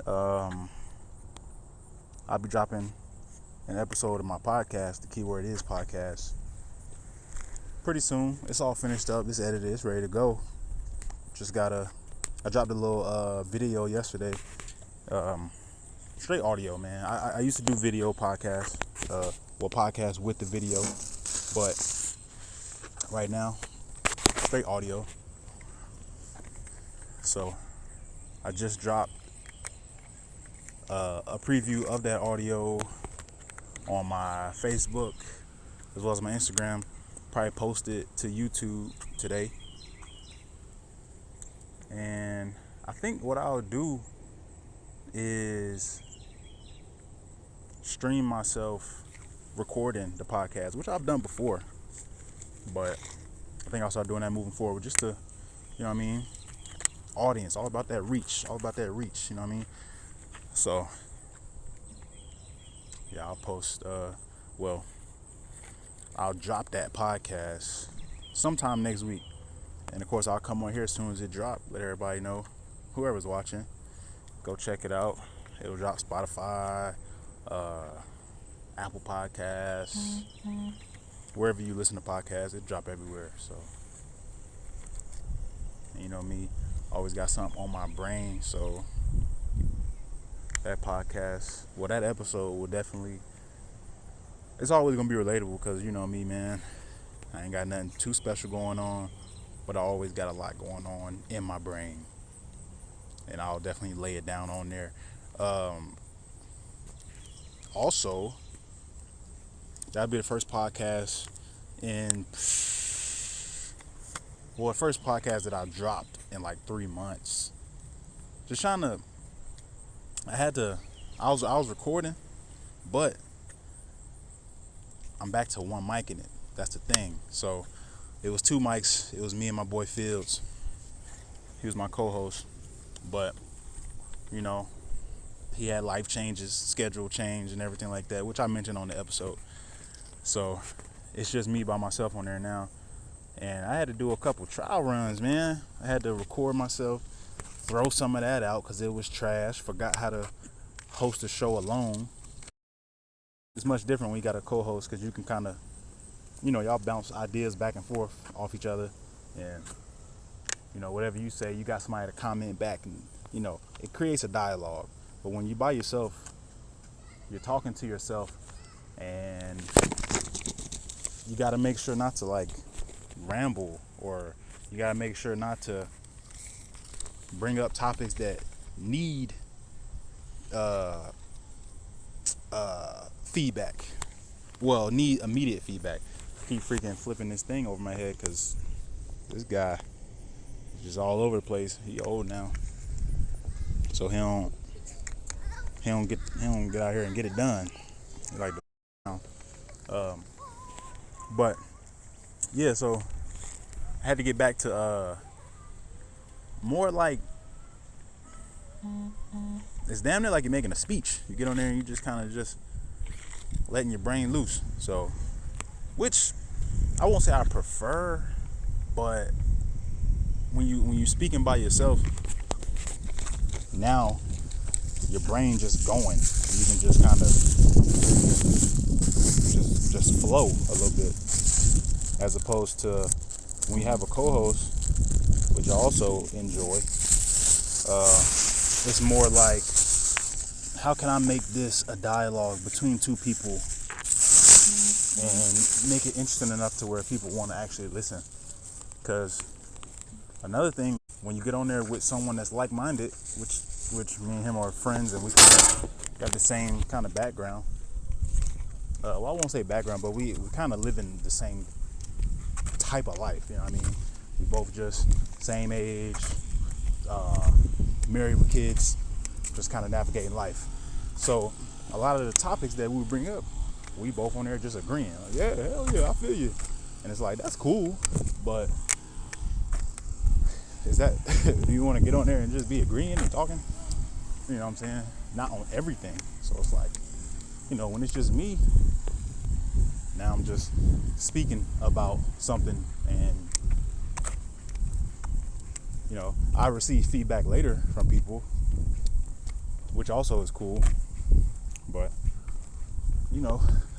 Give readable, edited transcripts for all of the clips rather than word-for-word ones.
I'll be dropping an episode of my podcast. The keyword is podcast. Pretty soon. It's all finished up. It's edited. It's ready to go. I dropped a little video yesterday. Straight audio, man. I used to do video podcasts. Podcasts with the video. But right now, straight audio. So I just dropped a preview of that audio on my Facebook as well as my Instagram. Probably post it to YouTube today. And I think what I'll do is stream myself recording the podcast, which I've done before. But I think I'll start doing that moving forward, just to, you know what I mean? Audience, all about that reach, you know what I mean? So, yeah, I'll post, I'll drop that podcast sometime next week. And of course, I'll come on here as soon as it drops, let everybody know, whoever's watching, go check it out. It'll drop Spotify, Apple Podcasts, wherever you listen to podcasts, it drop everywhere. So, and you know me, always got something on my brain. So that podcast, that episode will definitely, it's always gonna be relatable because you know me, man. I ain't got nothing too special going on, but I always got a lot going on in my brain, and I'll definitely lay it down on there. Also, that'll be the first podcast the first podcast that I dropped in like 3 months. Just trying to, I was recording, but I'm back to one mic in it. That's the thing. So it was 2 mics. It was me and my boy Fields. He was my co-host, but you know, he had life changes, schedule change and everything like that, which I mentioned on the episode. So it's just me by myself on there now. And I had to do a couple trial runs, man. I had to record myself, throw some of that out because it was trash. Forgot how to host a show alone. It's much different when you got a co-host because you can kind of, you know, y'all bounce ideas back and forth off each other. And, you know, whatever you say, you got somebody to comment back. And, you know, it creates a dialogue. But when you're by yourself, you're talking to yourself. And you got to make sure not to, like, ramble, or you gotta make sure not to bring up topics that need feedback. Well, need immediate feedback. I keep freaking flipping this thing over my head because this guy is just all over the place. He old now, so he don't get out here and get it done. He like but yeah, so I had to get back to more like, it's damn near like you're making a speech. You get on there and you just kind of just letting your brain loose. So, which I won't say I prefer, but when you speaking by yourself, now your brain just going. You can just kind of just flow a little bit. As opposed to when you have a co-host, which I also enjoy, it's more like, how can I make this a dialogue between two people and make it interesting enough to where people want to actually listen? Because another thing, when you get on there with someone that's like-minded, which me and him are friends and we kind of got the same kind of background. I won't say background, but we kind of live in the same type of life, you know what I mean? We both just same age, married with kids, just kind of navigating life. So a lot of the topics that we bring up, we both on there just agreeing. Like, yeah, hell yeah, I feel you. And it's like, that's cool, but is that, do you want to get on there and just be agreeing and talking? You know what I'm saying? Not on everything. So it's like, you know, when it's just me, now I'm just speaking about something, and you know, I receive feedback later from people, which also is cool. But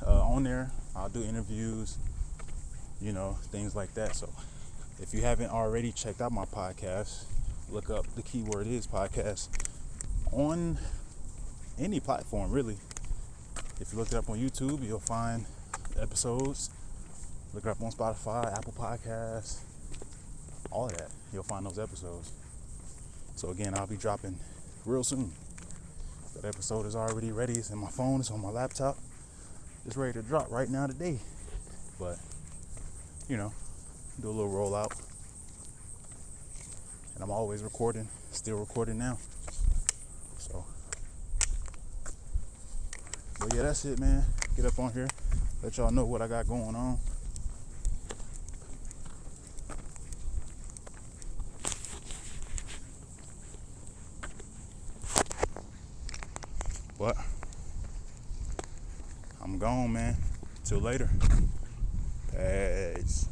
on there I'll do interviews, things like that. So if you haven't already checked out my podcast, look up the keyword is podcast on any platform, really. If you look it up on YouTube, you'll find episodes. Look it up on Spotify, Apple Podcasts, all of that. You'll find those episodes. So again, I'll be dropping real soon. That episode is already ready. It's in my phone. It's on my laptop. It's ready to drop right now today. But, do a little rollout. And I'm always recording. Still recording now. So, but yeah, that's it, man. Get up on here. Let y'all know what I got going on. But I'm gone, man. Till later. Peace.